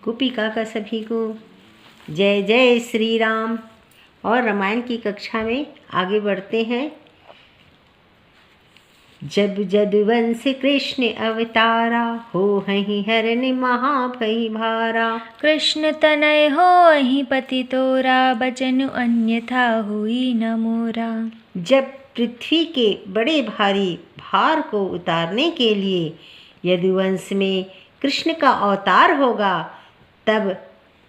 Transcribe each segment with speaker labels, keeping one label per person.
Speaker 1: गोपिका का सभी को जय जय श्री राम। और रामायण की कक्षा में आगे बढ़ते हैं। जब जदुवंश कृष्ण अवतारा, हो हहि हरन महाभय भारा।
Speaker 2: कृष्ण तनय होहि पति तोरा, बचनु अन्यथा हुई न मोरा।
Speaker 1: जब पृथ्वी के बड़े भारी भार को उतारने के लिए यदुवंश में कृष्ण का अवतार होगा, तब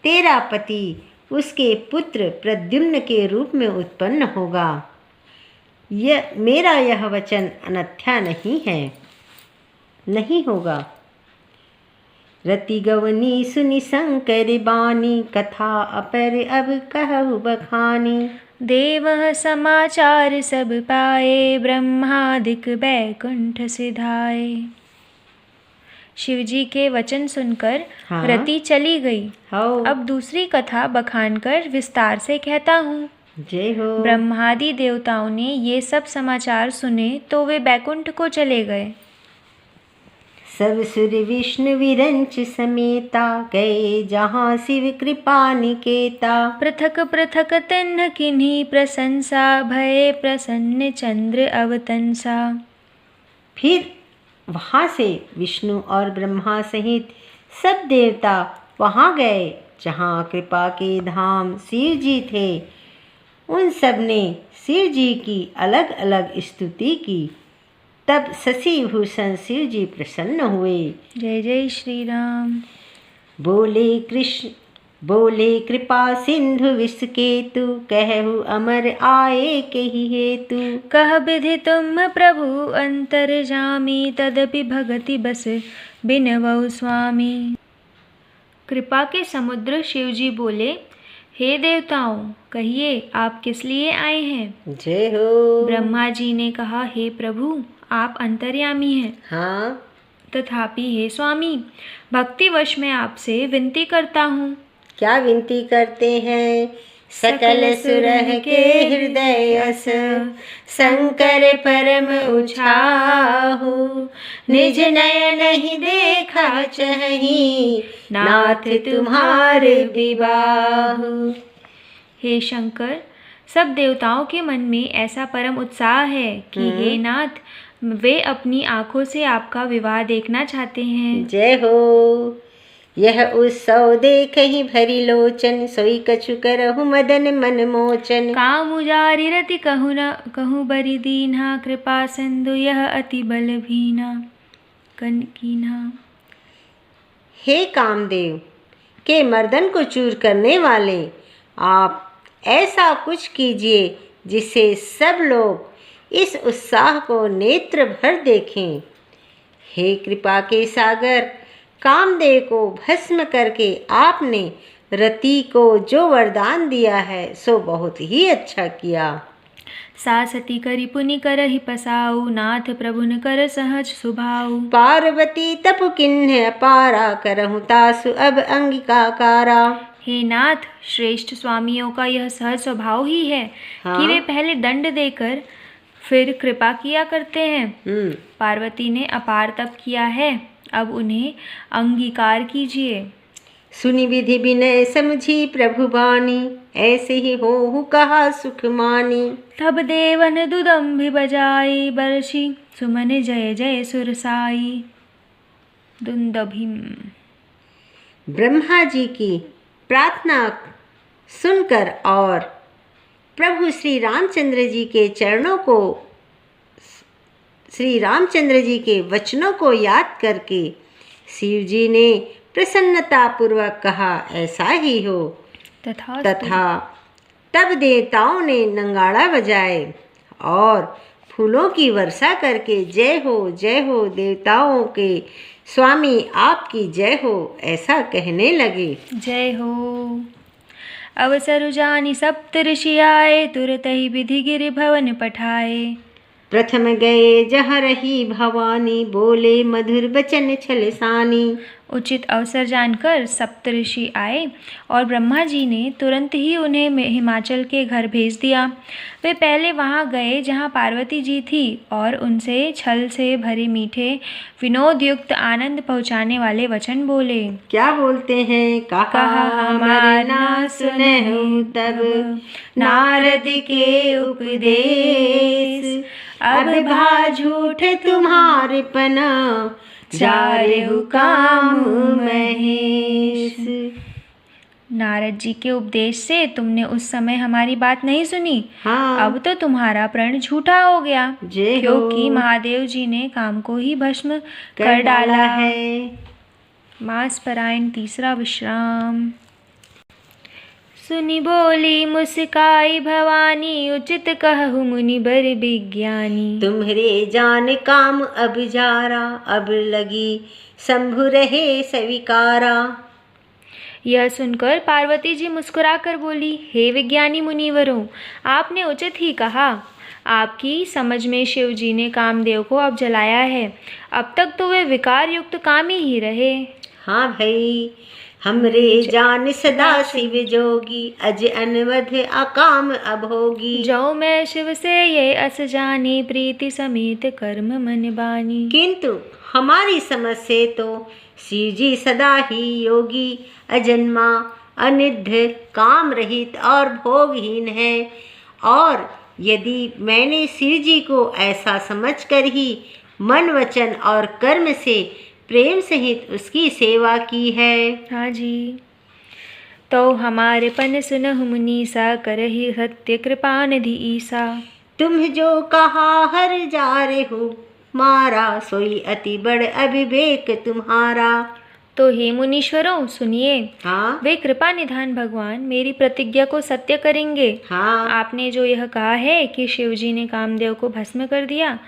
Speaker 1: तेरा पति उसके पुत्र प्रद्युम्न के रूप में उत्पन्न होगा। यह वचन अनथ्या नहीं है, नहीं होगा। रति गवनी सुनि शंकर बानी, कथा अपर अब कहु बखानी।
Speaker 2: देव समाचार सब पाए, ब्रह्मादिक बैकुंठ सिधाए। शिवजी के वचन सुनकर रति चली गई। अब दूसरी कथा बखान कर विस्तार से कहता हूँ।
Speaker 1: जय हो।
Speaker 2: ब्रह्मादि देवताओं ने ये सब समाचार सुने तो वे बैकुंठ को चले गए।
Speaker 1: सब सुर विष्णु विरंच समेता, गए जहाँ शिव कृपा निकेता।
Speaker 2: पृथक पृथक तिन्ह किन्हीं प्रशंसा, भये प्रसन्न चंद्र अवतंसा।
Speaker 1: फिर वहाँ से विष्णु और ब्रह्मा सहित सब देवता वहाँ गए जहाँ कृपा के धाम शिव जी थे। उन सब ने शिव जी की अलग अलग स्तुति की। तब शशि भूषण शिव जी प्रसन्न हुए।
Speaker 2: जय जय श्री राम।
Speaker 1: बोले कृपा सिंधु विषकेतु, कहु अमर आए कही हेतु।
Speaker 2: कह विधि तुम प्रभु अंतर्जामी, तदपि भगति बस बिनवउ स्वामी। कृपा के समुद्र शिवजी बोले, हे देवताओं, कहिए आप किस लिए आए हैं।
Speaker 1: जय हो।
Speaker 2: ब्रह्मा जी ने कहा, हे प्रभु आप अंतर्यामी हैं।
Speaker 1: हाँ।
Speaker 2: तथापि हे स्वामी, भक्तिवश मैं आपसे विनती करता हूँ।
Speaker 1: क्या विनती करते हैं। सकल सुरह के हृदय अस, शंकर परम उछाहु। निज नयन ही देखा चही, नाथ तुम्हारे विबाहु।
Speaker 2: हे शंकर, सब देवताओं के मन में ऐसा परम उत्साह है कि हे नाथ, वे अपनी आंखों से आपका विवाह देखना चाहते हैं।
Speaker 1: जय हो। यह उत्सव देखहि भरी लोचन, सोई कछु करहु मदन मन मोचन।
Speaker 2: काम उजारि रति कहूँ बरि दीन्हा, कृपा सिंधु यह अति बल भीना कीन्हा।
Speaker 1: हे कामदेव के मर्दन को चूर करने वाले, आप ऐसा कुछ कीजिए जिससे सब लोग इस उत्साह को नेत्र भर देखें। हे कृपा के सागर, कामदेव को भस्म करके आपने रति को जो वरदान दिया है सो बहुत ही अच्छा किया।
Speaker 2: सासती करि पुनि करहि पसाऊ, नाथ प्रभुन कर सहज सुभाऊ।
Speaker 1: पार्वती तप किन्ह अपारा, करहु तासु अब अंगिकाकारा।
Speaker 2: हे नाथ, श्रेष्ठ स्वामियों का यह सहज स्वभाव ही है कि वे पहले दंड देकर फिर कृपा किया करते हैं। पार्वती ने अपार तप किया है, अब उन्हें अंगीकार कीजिए।
Speaker 1: सुनि विधि विनय समझी प्रभु बानी, ऐसे ही हो कहा सुख मानी।
Speaker 2: तब देवन दुदम्भि बजाई, बरसी सुमन जय जय सुरसाई। दुंदभिम।
Speaker 1: ब्रह्मा जी की प्रार्थना सुनकर और प्रभु श्री रामचंद्र जी के चरणों को, श्री रामचंद्र जी के वचनों को याद करके शिव जी ने प्रसन्नता पूर्वक कहा, ऐसा ही हो। तथा तब देवताओं ने नंगाड़ा बजाए और फूलों की वर्षा करके जय हो देवताओं के स्वामी आपकी जय हो, ऐसा कहने लगे।
Speaker 2: जय हो। अवसर जानी सप्त ऋषि आए, तुरत ही विधि गिरि भवन पठाए।
Speaker 1: प्रथम गए जहाँ रही भवानी, बोले मधुर बचन छलसानी।
Speaker 2: उचित अवसर जानकर सप्तऋषि आए और ब्रह्मा जी ने तुरंत ही उन्हें हिमाचल के घर भेज दिया। वे पहले वहां गए जहां पार्वती जी थी और उनसे छल से भरे मीठे विनोद युक्त आनंद पहुंचाने वाले वचन बोले।
Speaker 1: क्या बोलते हैं? कहा हमारे ना सुनहु तब नारद के उपदेश, अब भा झूठ तुम्हारे पना जारेहु काम महेश।
Speaker 2: नारद जी के उपदेश से तुमने उस समय हमारी बात नहीं सुनी।
Speaker 1: हाँ।
Speaker 2: अब तो तुम्हारा प्रण झूठा हो गया,
Speaker 1: जय हो।
Speaker 2: क्योंकि महादेव जी ने काम को ही भस्म कर डाला है। मास परायण तीसरा विश्राम। सुनी बोली मुस्काई भवानी, उचित कहु मुनि बर विज्ञानी।
Speaker 1: तुम्हारे जान काम अब जारा, अब लगी शंभु रहे स्वीकारा।
Speaker 2: यह सुनकर पार्वती जी मुस्कुरा कर बोली, हे विज्ञानी मुनिवरों, आपने उचित ही कहा। आपकी समझ में शिव जी ने कामदेव को अब जलाया है। अब तक तो वे विकार युक्त कामी ही रहे।
Speaker 1: हाँ भाई, हमरे जान सदा शिव जोगी, अज अनवध अकाम अब होगी।
Speaker 2: जो मैं शिव से ये अस जानी, प्रीति समेत कर्म मन बानी।
Speaker 1: किंतु हमारी समझ से तो शिव जी सदा ही योगी, अजन्मा, अनिद्ध, काम रहित और भोगहीन है। और यदि मैंने शिव जी को ऐसा समझकर ही मन, वचन और कर्म से प्रेम सहित उसकी सेवा की है।
Speaker 2: हाँ जी। तो हमारे पन सुनहु मुनीसा, करहि सत्य कृपा निधि ईसा।
Speaker 1: तुम जो कहा हर जा रे हो मारा, सोई अति बड़ अविवेक तुम्हारा।
Speaker 2: तो हे मुनीश्वरों सुनिए।
Speaker 1: हाँ।
Speaker 2: वे कृपा निधान भगवान मेरी प्रतिज्ञा को सत्य करेंगे।
Speaker 1: हाँ।
Speaker 2: आपने जो यह कहा है कि शिव जी ने कामदेव को भस्म कर दिया,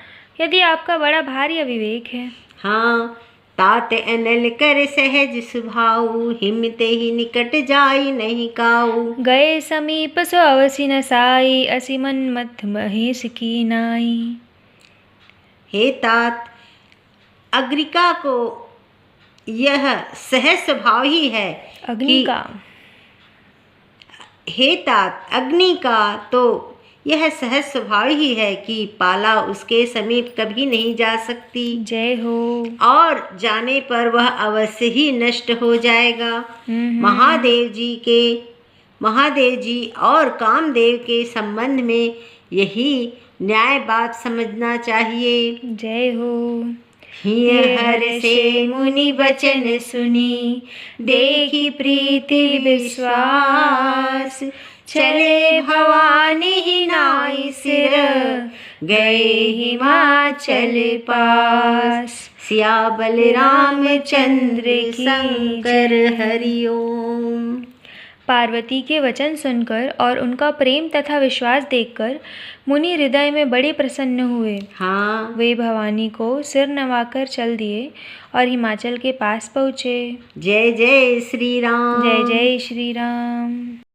Speaker 2: यदि आपका बड़ा भारी अविवेक है।
Speaker 1: हाँ। तात अनल कर सहज सुभाऊ, हिमते ही निकट जाई नहीं काऊ।
Speaker 2: गए समीप सो अवसि न साई, असी मन मथ महेश की नाई।
Speaker 1: हे तात, अग्निका को यह सहज स्वभाव ही है।
Speaker 2: अग्नि का।
Speaker 1: हे तात, अग्नि का तो यह सहज स्वभाव ही है कि पाला उसके समीप कभी नहीं जा सकती।
Speaker 2: जय हो।
Speaker 1: और जाने पर वह अवश्य ही नष्ट हो जाएगा। महादेव जी और कामदेव के संबंध में यही न्याय बात समझना चाहिए।
Speaker 2: जय हो।
Speaker 1: हिय हर से मुनि वचन सुनी, देखी प्रीति विश्वास। चले भवानी ही नाई सिर, गए हिमाचल पास। सिया बलराम चंद्र शंकर हरिओम।
Speaker 2: पार्वती के वचन सुनकर और उनका प्रेम तथा विश्वास देखकर मुनि हृदय में बड़े प्रसन्न हुए।
Speaker 1: हाँ।
Speaker 2: वे भवानी को सिर नवाकर चल दिए और हिमाचल के पास पहुँचे।
Speaker 1: जय जय श्री राम।
Speaker 2: जय जय श्री राम।